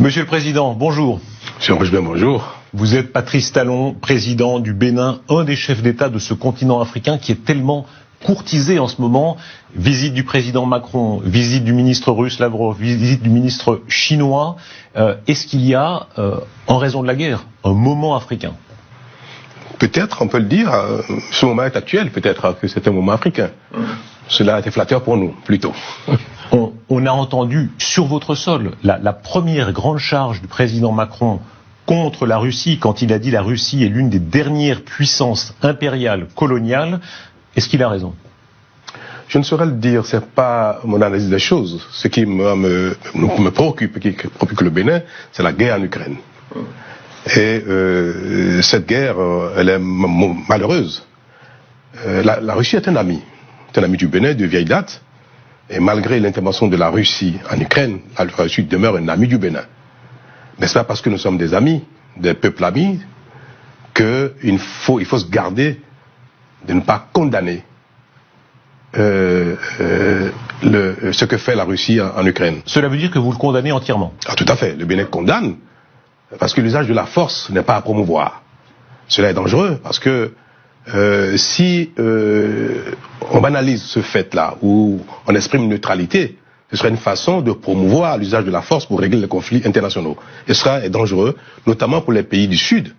Monsieur le Président, bonjour. Monsieur Rochebert, bonjour. Vous êtes Patrice Talon, président du Bénin, un des chefs d'État de ce continent africain qui est tellement courtisé en ce moment. Visite du président Macron, visite du ministre russe Lavrov, visite du ministre chinois. Est-ce qu'il y a, en raison de la guerre, un moment africain? Peut-être, on peut le dire, ce moment est actuel, peut-être que c'est un moment africain. Cela a été flatteur pour nous, plutôt. On a entendu sur votre sol la première grande charge du président Macron contre la Russie, quand il a dit la Russie est l'une des dernières puissances impériales coloniales. Est-ce qu'il a raison? Je ne saurais le dire, c'est pas mon analyse des choses. Ce qui me préoccupe, qui préoccupe le Bénin, c'est la guerre en Ukraine. Et cette guerre, elle est malheureuse. La Russie est un ami du Bénin de vieille date. Et malgré l'intervention de la Russie en Ukraine, la Russie demeure un ami du Bénin. Mais c'est pas parce que nous sommes des amis, des peuples amis, qu'il faut se garder de ne pas condamner ce que fait la Russie en Ukraine. Cela veut dire que vous le condamnez entièrement? Ah, tout à fait. Le Bénin condamne, parce que l'usage de la force n'est pas à promouvoir. Cela est dangereux, parce que si on banalise ce fait-là, où on exprime une neutralité, ce serait une façon de promouvoir l'usage de la force pour régler les conflits internationaux. Et cela est dangereux, notamment pour les pays du Sud,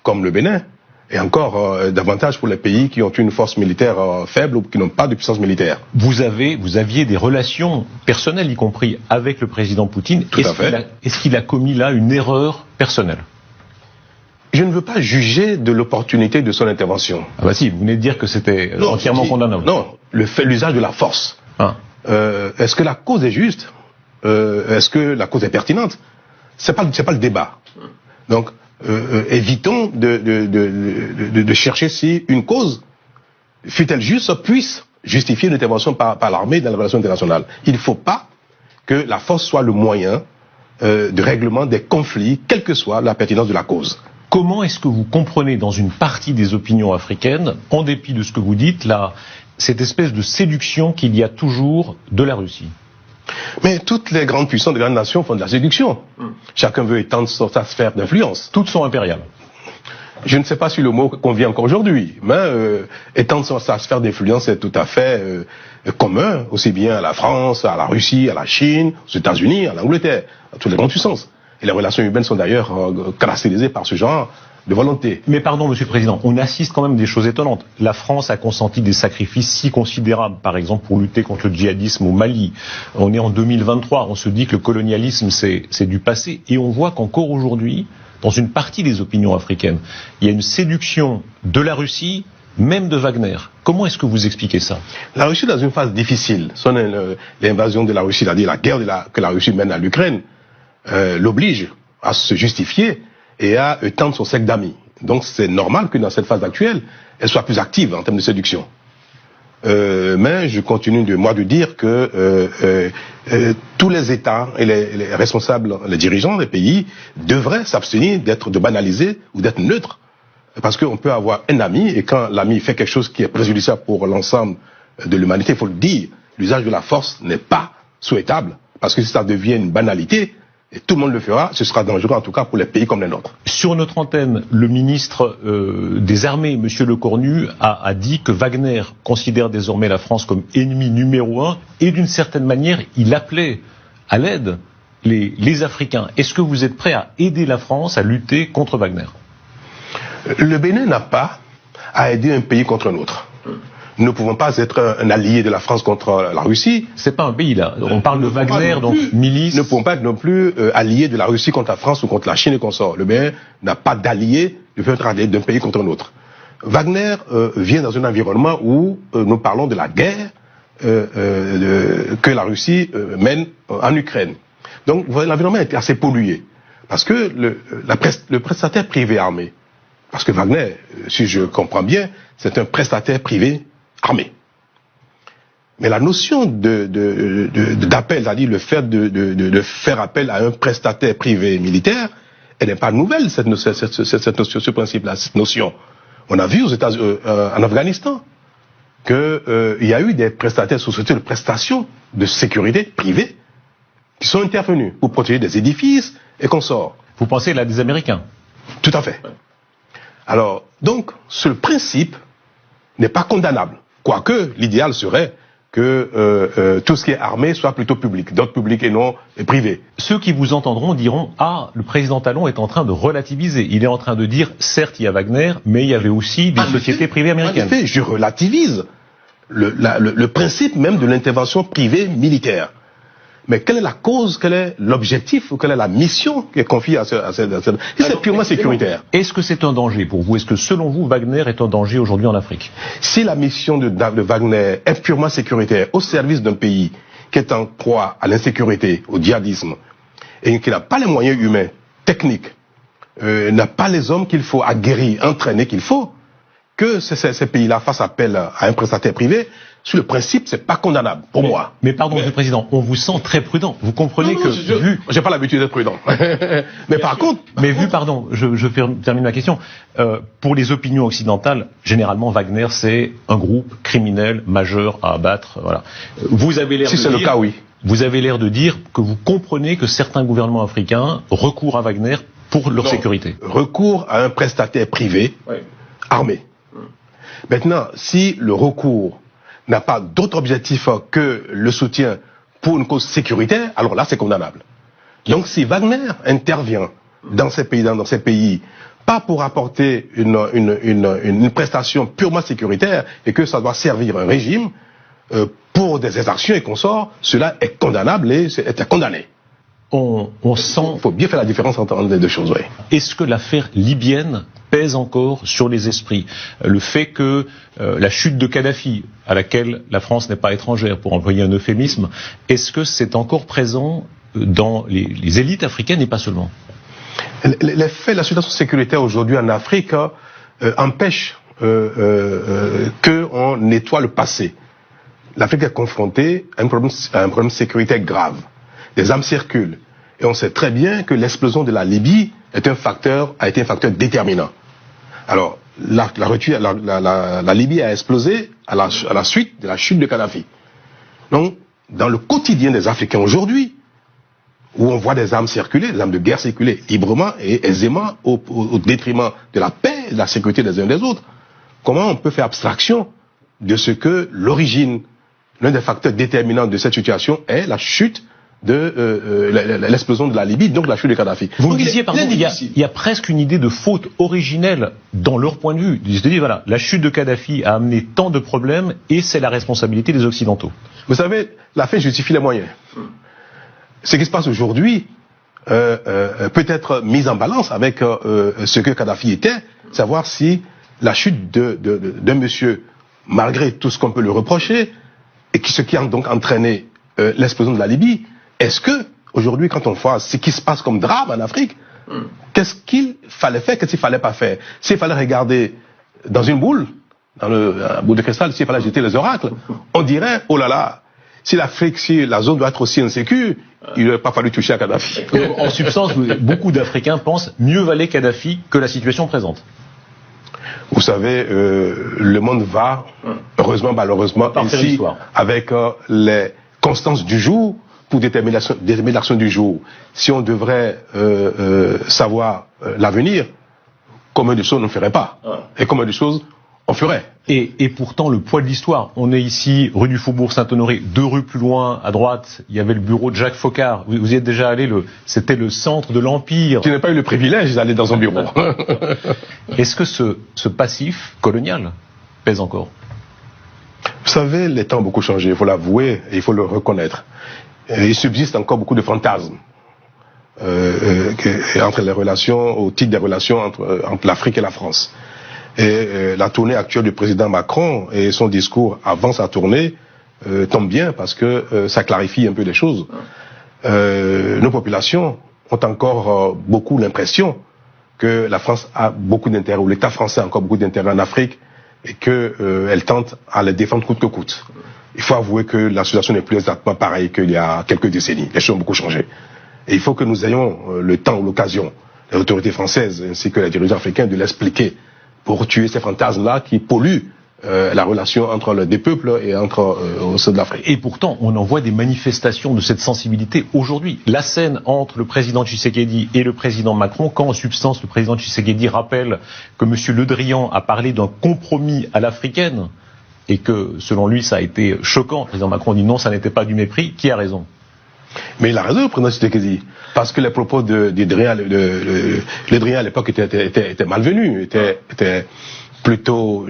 comme le Bénin, et encore davantage pour les pays qui ont une force militaire faible ou qui n'ont pas de puissance militaire. Vous aviez des relations personnelles, y compris avec le président Poutine. Tout à fait. Est-ce qu'il a commis là une erreur personnelle? Je ne veux pas juger de l'opportunité de son intervention. Ah bah si, vous venez de dire que c'était entièrement condamnable. Non, l'usage de la force. Est-ce que la cause est juste? Est-ce que la cause est pertinente? C'est pas le débat. Donc, évitons de chercher si une cause, fût-elle juste, puisse justifier une intervention par l'armée dans la relation internationale. Il ne faut pas que la force soit le moyen de règlement des conflits, quelle que soit la pertinence de la cause. Comment est-ce que vous comprenez dans une partie des opinions africaines, en dépit de ce que vous dites, cette espèce de séduction qu'il y a toujours de la Russie? Mais toutes les grandes puissances, les grandes nations font de la séduction. Chacun veut étendre sa sphère d'influence. Toutes sont impériales. Je ne sais pas si le mot convient encore aujourd'hui, mais étendre sa sphère d'influence est tout à fait commun, aussi bien à la France, à la Russie, à la Chine, aux États-Unis, à l'Angleterre, à toutes les grandes puissances. Et les relations humaines sont d'ailleurs caractérisées par ce genre de volonté. Mais pardon, Monsieur le Président, on assiste quand même à des choses étonnantes. La France a consenti des sacrifices si considérables, par exemple pour lutter contre le djihadisme au Mali. On est en 2023, on se dit que le colonialisme c'est du passé, et on voit qu'encore aujourd'hui, dans une partie des opinions africaines, il y a une séduction de la Russie, même de Wagner. Comment est-ce que vous expliquez ça? La Russie est dans une phase difficile. L'invasion de la Russie, c'est-à-dire la guerre que la Russie mène à l'Ukraine, l'oblige à se justifier et à étendre son cercle d'amis. Donc c'est normal que dans cette phase actuelle, elle soit plus active en termes de séduction. Mais je continue de dire que tous les États et les responsables, les dirigeants des pays devraient s'abstenir de banaliser ou d'être neutres. Parce qu'on peut avoir un ami, et quand l'ami fait quelque chose qui est préjudiciable pour l'ensemble de l'humanité, il faut le dire, l'usage de la force n'est pas souhaitable. Parce que si ça devient une banalité, et tout le monde le fera, ce sera dangereux en tout cas pour les pays comme les nôtres. Sur notre antenne, le ministre des Armées, Monsieur Lecornu, a dit que Wagner considère désormais la France comme ennemi numéro 1 et d'une certaine manière, il appelait à l'aide les Africains. Est-ce que vous êtes prêt à aider la France à lutter contre Wagner? Le Bénin n'a pas à aider un pays contre un autre. Nous ne pouvons pas être un allié de la France contre la Russie. C'est pas un pays là. On parle de Wagner, donc milice. Nous ne pouvons pas être non plus alliés de la Russie contre la France ou contre la Chine et consorts. Le Bénin n'a pas d'allié, ne peut être allié d'un pays contre un autre. Wagner vient dans un environnement où nous parlons de la guerre que la Russie mène en Ukraine. Donc l'environnement est assez pollué. Parce que le prestataire privé armé, parce que Wagner, si je comprends bien, c'est un prestataire privé armé. Mais la notion d'appel, c'est-à-dire le fait de faire appel à un prestataire privé militaire, elle n'est pas nouvelle, cette notion, ce principe-là, cette notion. On a vu en Afghanistan qu'il y a eu des prestataires, sociétés de prestations de sécurité privées, qui Ils sont intervenus pour protéger des édifices et consorts. Vous pensez là des Américains? Tout à fait. Alors, donc, ce principe n'est pas condamnable. Quoique, l'idéal serait que tout ce qui est armé soit plutôt public, d'ordre public et non privé. Ceux qui vous entendront diront « Ah, le président Talon est en train de relativiser. Il est en train de dire, certes, il y a Wagner, mais il y avait aussi des sociétés privées américaines. » En effet, je relativise le principe même de l'intervention privée militaire. Mais quelle est la cause, quel est l'objectif, ou quelle est la mission qui est confiée à cette... C'est purement sécuritaire. Est-ce que c'est un danger pour vous? Est-ce que selon vous, Wagner est un danger aujourd'hui en Afrique? Si la mission de Wagner est purement sécuritaire, au service d'un pays qui est en proie à l'insécurité, au djihadisme, et qui n'a pas les moyens humains, techniques, n'a pas les hommes qu'il faut aguerrir, entraîner qu'il faut, que ces pays-là fassent appel à un prestataire privé, sur le principe, c'est pas condamnable, pour moi. Mais pardon, Monsieur le Président, on vous sent très prudent. Vous comprenez j'ai pas l'habitude d'être prudent. Mais par contre... Mais pardon, je termine ma question. Pour les opinions occidentales, généralement, Wagner, c'est un groupe criminel majeur à abattre, voilà. Vous avez l'air si c'est le cas, oui. Vous avez l'air de dire que vous comprenez que certains gouvernements africains recourent à Wagner pour leur sécurité. Recours à un prestataire privé, armé. Maintenant, si le recours n'a pas d'autre objectif que le soutien pour une cause sécuritaire, alors là, c'est condamnable. Donc, si Wagner intervient dans ces pays, pas pour apporter une prestation purement sécuritaire, et que ça doit servir un régime, pour des exactions et consorts, cela est condamnable et est condamné. On sent... Il faut bien faire la différence entre les deux choses, oui. Est-ce que l'affaire libyenne pèse encore sur les esprits? Le fait que la chute de Kadhafi, à laquelle la France n'est pas étrangère, pour employer un euphémisme, est-ce que c'est encore présent dans les élites africaines et pas seulement? Les faits, la situation sécuritaire aujourd'hui en Afrique empêche qu'on nettoie le passé. L'Afrique est confrontée à un problème sécuritaire grave. Des armes circulent. Et on sait très bien que l'explosion de la Libye a été un facteur déterminant. Alors, la Libye a explosé à la suite de la chute de Kadhafi. Donc, dans le quotidien des Africains aujourd'hui, où on voit des armes circuler, des armes de guerre circuler librement et aisément au détriment de la paix et de la sécurité des uns des autres, comment on peut faire abstraction de ce que l'origine, l'un des facteurs déterminants de cette situation est la chute de l'explosion de la Libye, donc la chute de Kadhafi. Vous me disiez, pardon, il y a presque une idée de faute originelle dans leur point de vue. Ils se disent, voilà, la chute de Kadhafi a amené tant de problèmes et c'est la responsabilité des Occidentaux. Vous savez, la fin justifie les moyens. Ce qui se passe aujourd'hui peut être mis en balance avec ce que Kadhafi était, savoir si la chute d'un monsieur, malgré tout ce qu'on peut lui reprocher, et ce qui a donc entraîné l'explosion de la Libye, est-ce que, aujourd'hui, quand on voit ce qui se passe comme drame en Afrique, qu'est-ce qu'il fallait faire, qu'est-ce qu'il fallait pas faire? S'il fallait regarder dans une boule, dans la boule de cristal, s'il fallait jeter les oracles, on dirait, oh là là, si l'Afrique, si la zone doit être aussi insécure, il n'aurait pas fallu toucher à Kadhafi. En substance, beaucoup d'Africains pensent mieux valait Kadhafi que la situation présente. Vous savez, le monde va, heureusement, malheureusement, ainsi, avec les constances du jour pour déterminer l'action du jour. Si on devrait savoir l'avenir, combien de choses on ne ferait pas, et combien de choses on ferait. Et pourtant, le poids de l'histoire. On est ici, rue du Faubourg Saint-Honoré, 2 rues plus loin, à droite, il y avait le bureau de Jacques Foccart. Vous y êtes déjà allé, c'était le centre de l'Empire. Je n'ai pas eu le privilège d'aller dans un bureau. Est-ce que ce passif colonial pèse encore? Vous savez, les temps ont beaucoup changé, il faut l'avouer et il faut le reconnaître. Et il subsiste encore beaucoup de fantasmes entre les relations, au titre des relations entre l'Afrique et la France. Et la tournée actuelle du président Macron et son discours avant sa tournée tombent bien parce que ça clarifie un peu les choses. Nos populations ont encore beaucoup l'impression que la France a beaucoup d'intérêt, ou l'État français a encore beaucoup d'intérêt en Afrique, et qu'elle tente à les défendre coûte que coûte. Il faut avouer que la situation n'est plus exactement pareille qu'il y a quelques décennies. Les choses ont beaucoup changé. Et il faut que nous ayons le temps ou l'occasion, les autorités françaises ainsi que les dirigeants africains, de l'expliquer pour tuer ces fantasmes-là qui polluent la relation entre les deux peuples et entre au sein de l'Afrique. Et pourtant, on en voit des manifestations de cette sensibilité aujourd'hui. La scène entre le président Tshisekedi et le président Macron, quand en substance le président Tshisekedi rappelle que M. Le Drian a parlé d'un compromis à l'africaine, et que, selon lui, ça a été choquant. Le président Macron dit non, ça n'était pas du mépris. Qui a raison? Mais il a raison, le président Tshisekedi, parce que les propos de Drian à l'époque étaient malvenus, étaient plutôt,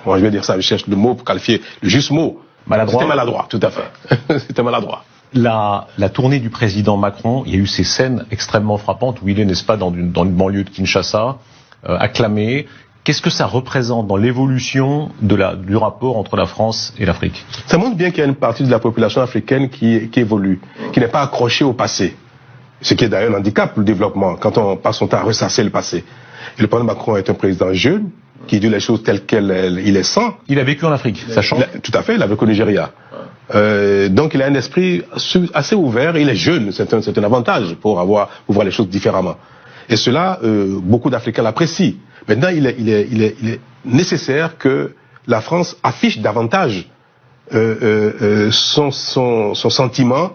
comment je vais dire ça, je cherche le mot pour qualifier, le juste mot. Maladroit. C'était maladroit, tout à fait. C'était maladroit. La tournée du président Macron, il y a eu ces scènes extrêmement frappantes où il est, n'est-ce pas, dans une banlieue de Kinshasa, acclamé. Qu'est-ce que ça représente dans l'évolution du rapport entre la France et l'Afrique? Ça montre bien qu'il y a une partie de la population africaine qui évolue, qui n'est pas accrochée au passé. Ce qui est d'ailleurs un handicap pour le développement, quand on passe son temps à ressasser le passé. Et le président Macron est un président jeune, qui dit les choses telles il est sans. Il a vécu en Afrique, ça change. Tout à fait, il a vécu au Nigeria. Donc il a un esprit assez ouvert, il est jeune, c'est un avantage pour voir les choses différemment. Et cela, beaucoup d'Africains l'apprécient. Maintenant, il est nécessaire que la France affiche davantage son sentiment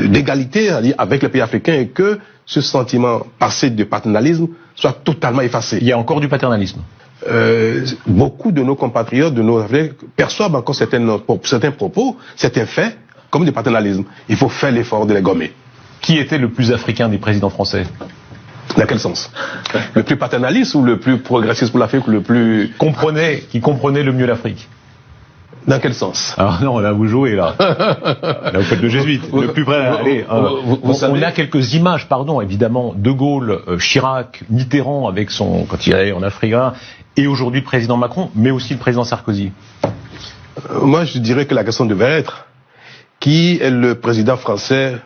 d'égalité avec les pays africains et que ce sentiment passé de paternalisme soit totalement effacé. Il y a encore du paternalisme. Beaucoup de nos compatriotes, de nos Africains, perçoivent encore certains propos, certains faits, comme du paternalisme. Il faut faire l'effort de les gommer. Qui était le plus africain des présidents français? Dans quel sens? Le plus paternaliste ou le plus progressiste pour l'Afrique ou le plus... Qui comprenait le mieux l'Afrique? Dans quel sens? Alors non, là vous jouez là. Là vous faites le jésuite. Le plus près, allez. On a quelques images, pardon, évidemment, De Gaulle, Chirac, Mitterrand avec quand il allait en Afrique, et aujourd'hui le président Macron, mais aussi le président Sarkozy. Moi je dirais que la question devait être qui est le président français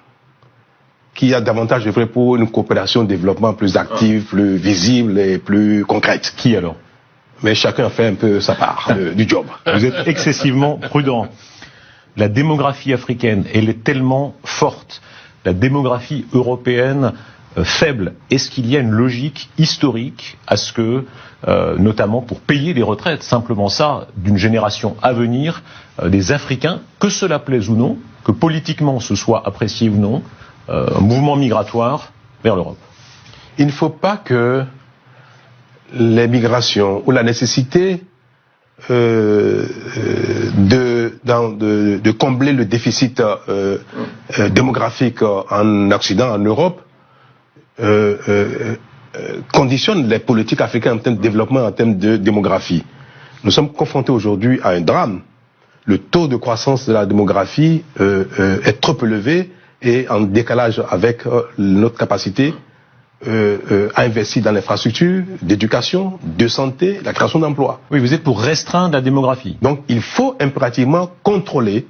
qui a davantage de fait pour une coopération de développement plus active, plus visible et plus concrète. Qui alors? Mais chacun fait un peu sa part du job. Vous êtes excessivement prudent. La démographie africaine, elle est tellement forte. La démographie européenne, faible. Est-ce qu'il y a une logique historique à ce que, notamment pour payer les retraites, simplement ça, d'une génération à venir, des Africains, que cela plaise ou non, que politiquement ce soit apprécié ou non, un mouvement migratoire vers l'Europe? Il ne faut pas que les migrations ou la nécessité de combler le déficit démographique en Occident, en Europe, conditionne les politiques africaines en termes de développement, en termes de démographie. Nous sommes confrontés aujourd'hui à un drame. Le taux de croissance de la démographie est trop élevé et en décalage avec notre capacité à investir dans l'infrastructure, d'éducation, de santé, la création d'emplois. Oui, vous êtes pour restreindre la démographie. Donc il faut impérativement contrôler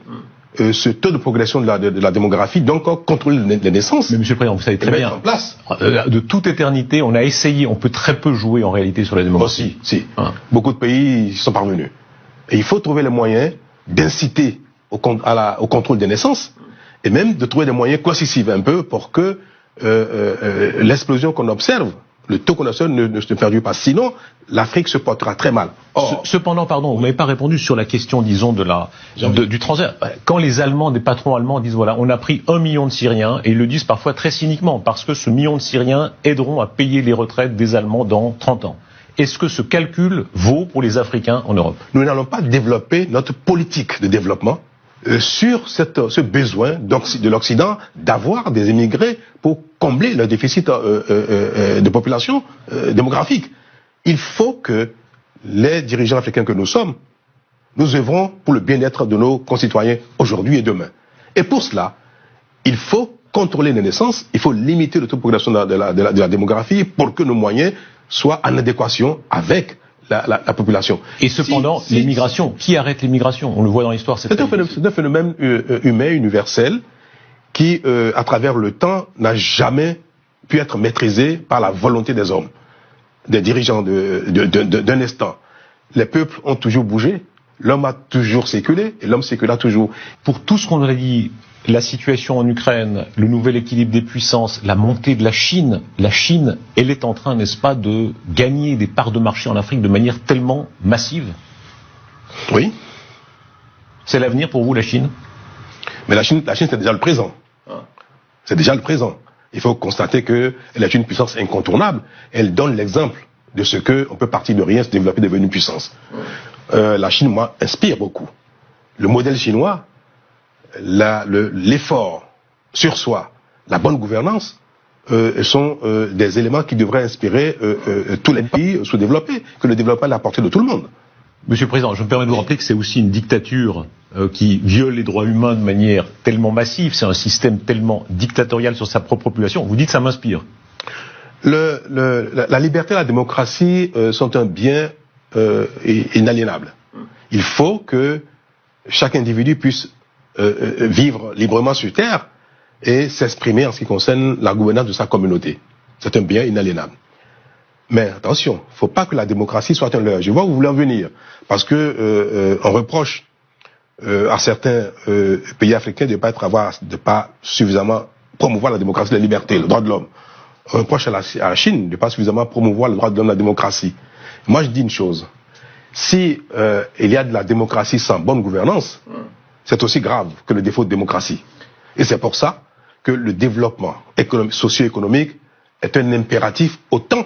ce taux de progression de la démographie, donc contrôler les naissances. Mais Monsieur le Président, vous savez très bien, en place. De toute éternité, on a essayé, on peut très peu jouer en réalité sur la démographie. Si. Beaucoup de pays y sont parvenus. Et il faut trouver les moyens d'inciter au contrôle des naissances, et même de trouver des moyens coercitifs un peu pour que l'explosion qu'on observe, le taux qu'on observe ne se perdure pas. Sinon, l'Afrique se portera très mal. Cependant, pardon, vous m'avez pas répondu sur la question, disons, du transfert. Quand les Allemands, des patrons allemands disent, voilà, on a pris 1 million de Syriens, et ils le disent parfois très cyniquement, parce que ce million de Syriens aideront à payer les retraites des Allemands dans 30 ans. Est-ce que ce calcul vaut pour les Africains en Europe? Nous n'allons pas développer notre politique de développement sur ce besoin de l'Occident d'avoir des immigrés pour combler le déficit de population démographique. Il faut que les dirigeants africains que nous sommes, nous œuvrons pour le bien-être de nos concitoyens aujourd'hui et demain. Et pour cela, il faut contrôler les naissances, il faut limiter le taux de progression de la démographie pour que nos moyens soient en adéquation avec la population. Et cependant, les migrations, qui arrête les migrations? On le voit dans l'histoire. C'est un phénomène humain, universel, qui, à travers le temps, n'a jamais pu être maîtrisé par la volonté des hommes, des dirigeants d'un instant. Les peuples ont toujours bougé, L'homme a toujours séculé et l'homme sécula toujours. Pour tout ce qu'on a dit, la situation en Ukraine, le nouvel équilibre des puissances, la montée de la Chine, elle est en train, n'est-ce pas, de gagner des parts de marché en Afrique de manière tellement massive. Oui. C'est l'avenir pour vous, la Chine? Mais la Chine c'est déjà le présent. C'est déjà le présent. Il faut constater qu'elle est une puissance incontournable. Elle donne l'exemple de ce qu'on peut partir de rien, se développer, devenir une puissance. La Chine, moi, inspire beaucoup. Le modèle chinois, l'effort sur soi, la bonne gouvernance, sont des éléments qui devraient inspirer tous les pays sous-développés, que le développement est à la portée de tout le monde. Monsieur le Président, je me permets de vous rappeler que c'est aussi une dictature qui viole les droits humains de manière tellement massive, c'est un système tellement dictatorial sur sa propre population. Vous dites que ça m'inspire. La liberté et la démocratie sont un bien inaliénable. Il faut que chaque individu puisse vivre librement sur Terre et s'exprimer en ce qui concerne la gouvernance de sa communauté. C'est un bien inaliénable. Mais attention, il ne faut pas que la démocratie soit un leurre. Je vois où vous voulez en venir. Parce que on reproche à certains pays africains de ne pas suffisamment promouvoir la démocratie, la liberté, le droit de l'homme. On reproche à la Chine de ne pas suffisamment promouvoir le droit de l'homme, la démocratie. Moi, je dis une chose. Si il y a de la démocratie sans bonne gouvernance, c'est aussi grave que le défaut de démocratie. Et c'est pour ça que le développement socio-économique est un impératif autant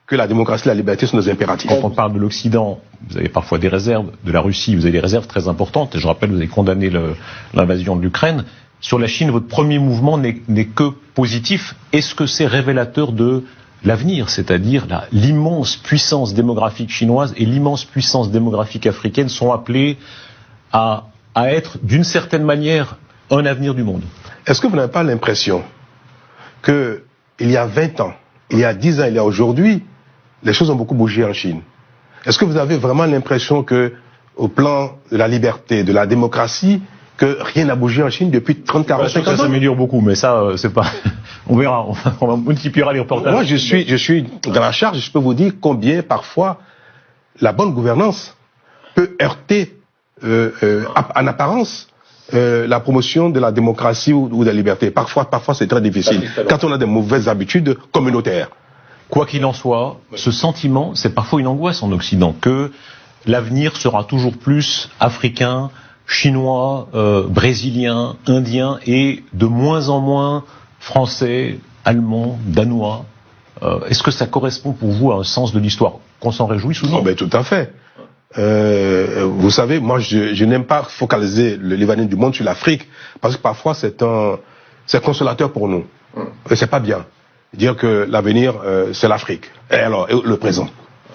que la démocratie et la liberté sont des impératifs. Quand on parle de l'Occident, vous avez parfois des réserves. De la Russie, vous avez des réserves très importantes. Et je rappelle, vous avez condamné l'invasion de l'Ukraine. Sur la Chine, votre premier mouvement n'est que positif. Est-ce que c'est révélateur de l'avenir, c'est-à-dire l'immense puissance démographique chinoise et l'immense puissance démographique africaine sont appelées à être, d'une certaine manière, un avenir du monde? Est-ce que vous n'avez pas l'impression qu'il y a 20 ans, il y a 10 ans, il y a aujourd'hui, les choses ont beaucoup bougé en Chine? Est-ce que vous avez vraiment l'impression que, au plan de la liberté, de la démocratie, que rien n'a bougé en Chine depuis 30, 40, 50 ans? Ça s'améliore beaucoup, mais ça, c'est pas... On verra, on multipliera les reportages. Moi, je suis dans la charge, je peux vous dire combien, parfois, la bonne gouvernance peut heurter, en apparence, la promotion de la démocratie ou de la liberté. Parfois, c'est très difficile. Quand on a des mauvaises habitudes communautaires. Quoi qu'il en soit, ce sentiment, c'est parfois une angoisse en Occident, que l'avenir sera toujours plus africain, chinois, brésilien, indien, et de moins en moins français, allemand, danois. Est-ce que ça correspond pour vous à un sens de l'histoire qu'on s'en réjouisse ou non? Oh ben, tout à fait. Vous savez, moi je n'aime pas focaliser l'événement du monde sur l'Afrique, parce que parfois c'est consolateur pour nous. Et c'est pas bien. Dire que l'avenir c'est l'Afrique. Et alors, le présent.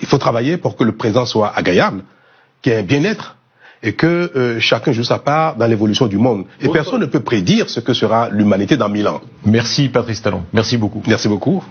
Il faut travailler pour que le présent soit agréable, qu'il y ait un bien-être, et que chacun joue sa part dans l'évolution du monde. Et personne ne peut prédire ce que sera l'humanité dans 1000 ans. Merci Patrice Talon. Merci beaucoup. Merci beaucoup.